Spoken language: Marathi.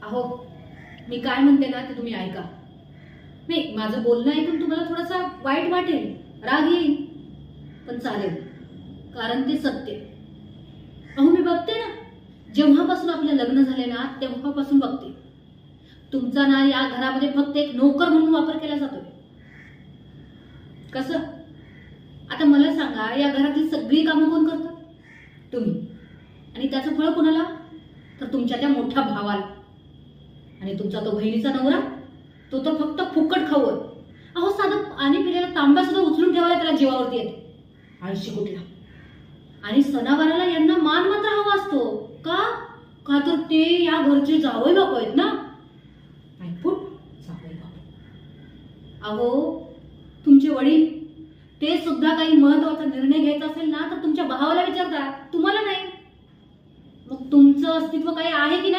अहो, मी काय म्हणते ना ते तुम्ही ऐका. नाही, माझं बोलणं ऐकून तुम्हाला थोडासा वाईट वाटेल, राग येईल, पण चालेल, कारण ते सत्य आहे. अहो, मी बघते ना, जेव्हापासून आपलं लग्न झाले ना तेव्हापासून बघते, तुमचा ना या घरामध्ये फक्त एक नोकर म्हणून वापर केला जातोय. कसं? आता मला सांगा, या घरातली सगळी कामं कोण करतं? तुम्ही. आणि त्याचं फळ कोणाला? तर तुमच्या त्या मोठ्या भावाला. आणि तुमचा तो बहिणीचा नवरा, तो तर फक्त फुकट खाऊ आहे. अहो, साधं पाणी पिलेला तांब्या सुद्धा उचलून ठेवायला त्याला जीवावरती येते, आळशी कुठला. आणि सणावाराला यांना मान मात्र हवा असतो. का? का तर ते या घरचे जावई बापू आहेत ना. ऐकून जावई बापू. अहो, तुमचे वडील ते सुद्धा काही महत्वाचा निर्णय घ्यायचा असेल ना तर तुमच्या भावाला विचारतात, तुम्हाला नाही. मग तुमचं अस्तित्व काही आहे की नाही?